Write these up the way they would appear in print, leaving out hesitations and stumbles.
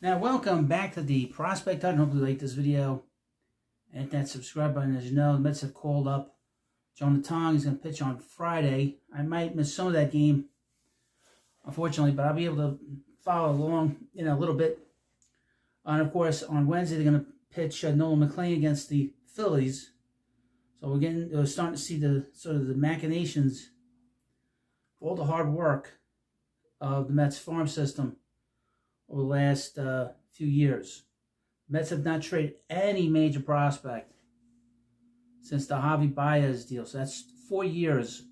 Now, welcome back to the Prospect Hut. Hopefully you like this video. Hit that subscribe button. As you know, the Mets have called up Jonah Tong. He's going to pitch on Friday. I might miss some of that game, unfortunately, but I'll be able to follow along a little bit. And, of course, on Wednesday, they're going to pitch Nolan McLean against the Phillies. So we're starting to see the machinations, all the hard work of the Mets farm system over the last few years. Mets have not traded any major prospect since the Javi Baez deal. So that's 4 years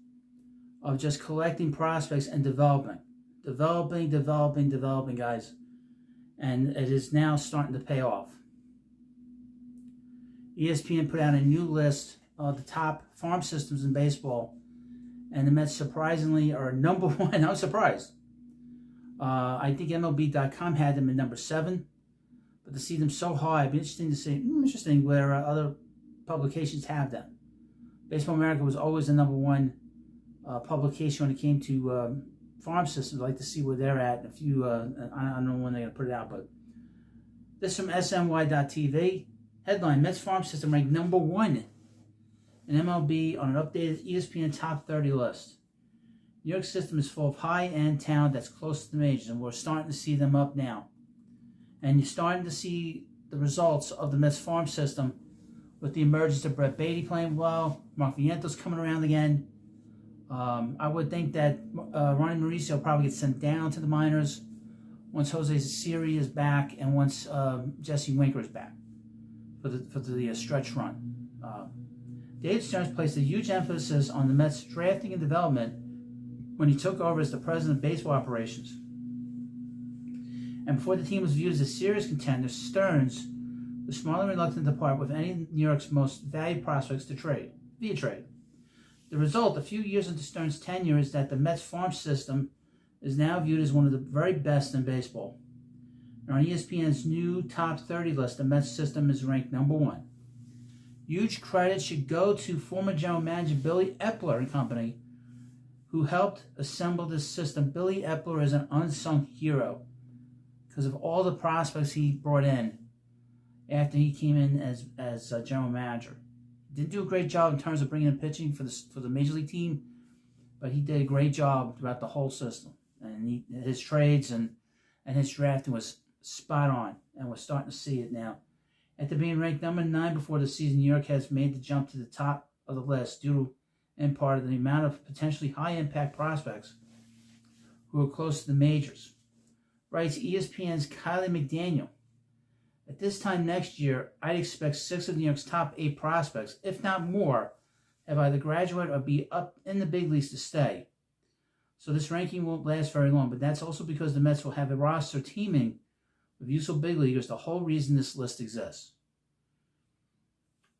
of just collecting prospects and developing, guys. And it is now starting to pay off. ESPN put out a new list of the top farm systems in baseball, and the Mets surprisingly are number one. I'm surprised. I think MLB.com had them at number 7, but to see them so high, it'd be interesting to see. Interesting where other publications have them. Baseball America was always the number one publication when it came to farm systems. I'd like to see where they're at. A few, I don't know when they're going to put it out, but this from SNY.TV. Headline: Mets farm system ranked number 1 in MLB on an updated ESPN top 30 list. New York system is full of high-end talent that's close to the majors, and we're starting to see them up now. And you're starting to see the results of the Mets farm system with the emergence of Brett Beatty playing well, Mark Viento's coming around again. I would think that Ronnie Mauricio will probably get sent down to the minors once Jose Siri is back and once Jesse Winker is back for the stretch run. Dave Stearns placed a huge emphasis on the Mets drafting and development when he took over as the president of baseball operations. And before the team was viewed as a serious contender, Stearns was smartly reluctant to part with any of New York's most valued prospects via trade. The result, a few years into Stearns' tenure, is that the Mets farm system is now viewed as one of the very best in baseball. And on ESPN's new top 30 list, the Mets system is ranked number 1. Huge credit should go to former general manager Billy Epler and company, who helped assemble this system. Billy Epler is an unsung hero because of all the prospects he brought in after he came in as general manager. He didn't do a great job in terms of bringing in pitching for the major league team, but he did a great job throughout the whole system. And his trades and his drafting was spot on, and we're starting to see it now. After being ranked number 9 before the season, New York has made the jump to the top of the list due to, in part, of the amount of potentially high-impact prospects who are close to the majors. Writes ESPN's Kylie McDaniel. At this time next year, I'd expect 6 of New York's top 8 prospects, if not more, have either graduated or be up in the big leagues to stay. So this ranking won't last very long, but that's also because the Mets will have a roster teaming with useful big leaguers, the whole reason this list exists.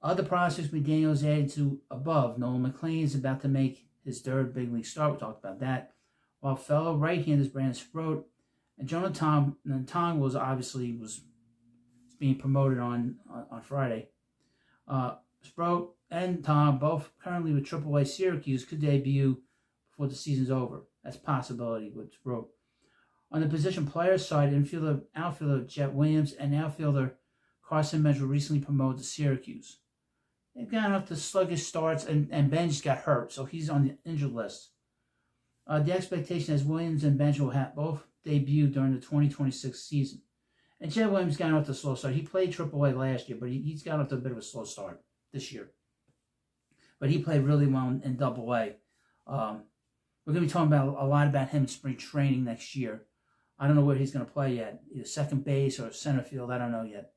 Other prospects McDaniel is added to above. Nolan McLean is about to make his 3rd big league start. We talked about that. While fellow right-handers Brandon Sproat and Jonah Tong was being promoted on Friday. Sproat and Tong, both currently with AAA Syracuse, could debut before the season's over. That's a possibility with Sproat. On the position players side, outfielder Jet Williams and outfielder Carson Bench were recently promoted to Syracuse. They've gotten up to sluggish starts, and Bench got hurt, so he's on the injured list. The expectation is Williams and Bench will have both debut during the 2026 season. And Jet Williams got off to a slow start. He played AAA last year, but he's got off to a bit of a slow start this year. But he played really well in AA. We're going to be talking a lot about him in spring training next year. I don't know where he's going to play yet, either second base or center field. I don't know yet.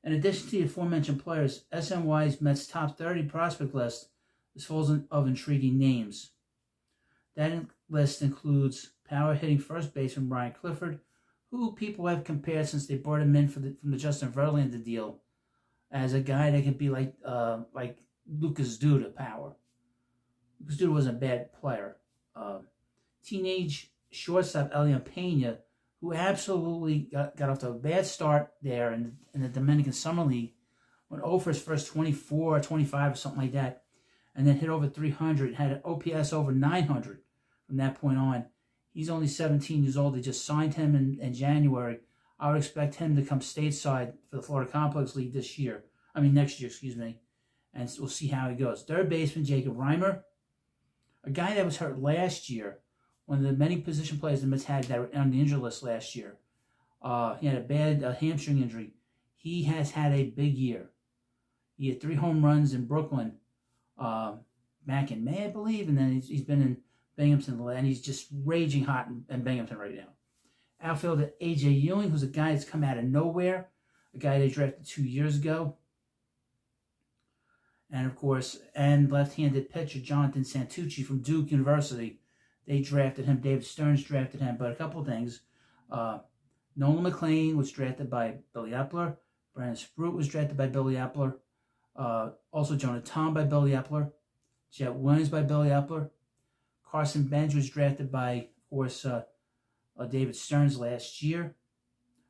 In addition to the aforementioned players, SNY's Mets top 30 prospect list is full of intriguing names. That list includes power hitting first baseman Brian Clifford, who people have compared since they brought him in from the Justin Verlander deal as a guy that could be like Lucas Duda power. Lucas Duda wasn't a bad player. Teenage shortstop Elian Pena, who absolutely got off to a bad start there in the Dominican Summer League, went over his first 24 or 25 or something like that, and then hit over 300, had an OPS over 900 from that point on. He's only 17 years old. They just signed him in January. I would expect him to come stateside for the Florida Complex League next year, excuse me. And we'll see how he goes. Third baseman, Jacob Reimer, a guy that was hurt last year, one of the many position players the Mets had that were on the injury list last year. He had a bad hamstring injury. He has had a big year. He had 3 home runs in Brooklyn back in May, I believe, and then he's been in Binghamton, and he's just raging hot in Binghamton right now. Outfielder A.J. Ewing, who's a guy that's come out of nowhere, a guy they drafted 2 years ago. And, of course, left-handed pitcher Jonathan Santucci from Duke University. They drafted him. David Stearns drafted him. But a couple of things. Nolan McLean was drafted by Billy Epler. Brandon Sprout was drafted by Billy Epler. Also Jonah Tom by Billy Epler. Jet Williams by Billy Epler. Carson Bench was drafted by, of course, David Stearns last year.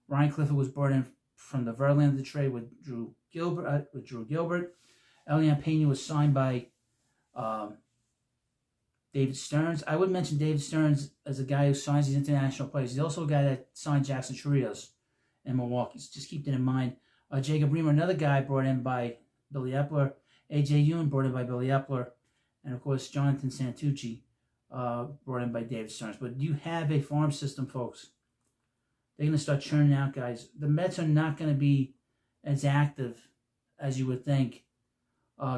Ryan Clifford was brought in from the Verlander trade with Drew Gilbert. Elian Pena was signed by David Stearns. I would mention David Stearns as a guy who signs these international players. He's also a guy that signed Jackson Chirinos in Milwaukee. So just keep that in mind. Jacob Reimer, another guy brought in by Billy Epler. A.J. Ewing brought in by Billy Epler. And, of course, Jonathan Santucci brought in by David Stearns. But you have a farm system, folks. They're going to start churning out guys. The Mets are not going to be as active as you would think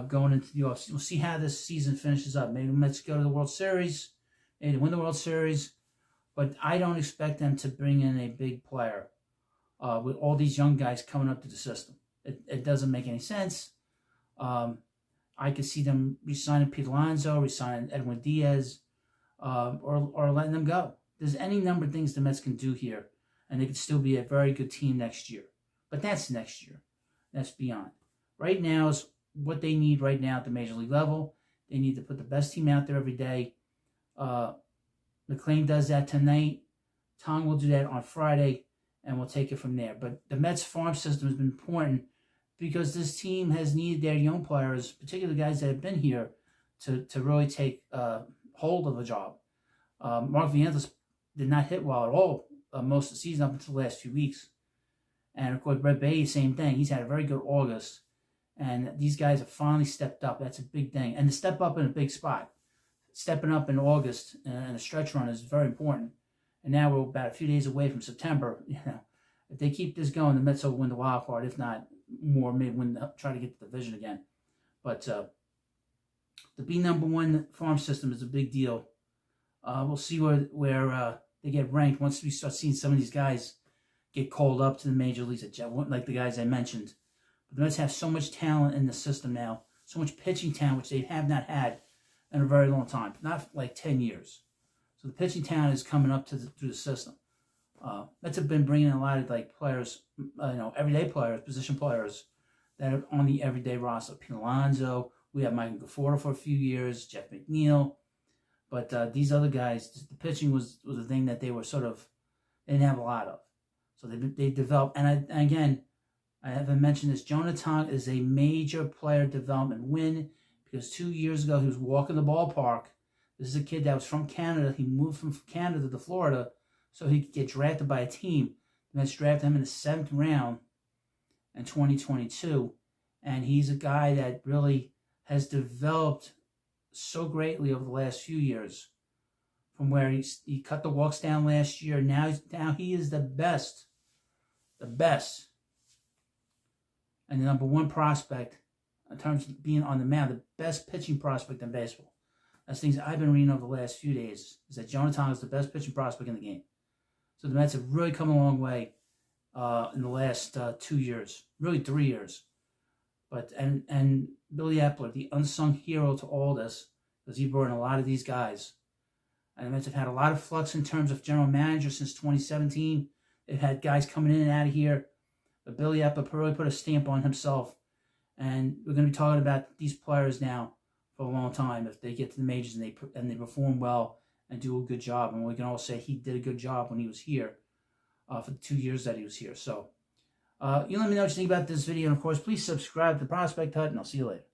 going into the offseason. We'll see how this season finishes up. Maybe the Mets go to the World Series. Maybe they win the World Series. But I don't expect them to bring in a big player with all these young guys coming up to the system. It doesn't make any sense. I could see them re-signing Pete Alonso, re-signing Edwin Diaz, or letting them go. There's any number of things the Mets can do here, and they could still be a very good team next year. But that's next year. That's beyond. Right now is what they need right now at the major league level. They need to put the best team out there every day. McLean does that tonight. Tong will do that on Friday, and we'll take it from there. But the Mets farm system has been important because this team has needed their young players, particularly guys that have been here, to really take hold of a job. Mark Vientos did not hit well at all most of the season up until the last few weeks. And, of course, Brett Baty, same thing. He's had a very good August. And these guys have finally stepped up. That's a big thing. And to step up in a big spot. Stepping up in August in a stretch run is very important. And now we're about a few days away from September. If they keep this going, the Mets will win the wild card. If not more, maybe try to get the division again. But to be number one farm system is a big deal. We'll see where they get ranked once we start seeing some of these guys get called up to the major leagues, like the guys I mentioned. But the Mets have so much talent in the system now, so much pitching talent, which they have not had in a very long time, not like 10 years. So the pitching talent is coming up through the system. Mets have been bringing in a lot of players, everyday players, position players that are on the everyday roster. Pete Alonso, we have Michael Conforto for a few years, Jeff McNeil. But these other guys, the pitching was a thing that they were they didn't have a lot of. So they developed, and again, I haven't mentioned this, Jonah Tom is a major player development win because 2 years ago he was walking the ballpark. This is a kid that was from Canada. He moved from Canada to Florida so he could get drafted by a team. The Mets drafted him in the 7th round in 2022, and he's a guy that really has developed so greatly over the last few years. From where he cut the walks down last year, now he is the best, and the number one prospect in terms of being on the mound, the best pitching prospect in baseball. That's things I've been reading over the last few days, is that Jonah Tom is the best pitching prospect in the game. So the Mets have really come a long way in the last 2 years, really 3 years. But and Billy Epler, the unsung hero to all this, because he brought in a lot of these guys. And the Mets have had a lot of flux in terms of general manager since 2017. They've had guys coming in and out of here. But Billy Epler really put a stamp on himself. And we're going to be talking about these players now for a long time if they get to the majors and they perform well and do a good job. And we can all say he did a good job when he was here for the 2 years that he was here. So you let me know what you think about this video. And, of course, please subscribe to Prospect Hut, and I'll see you later.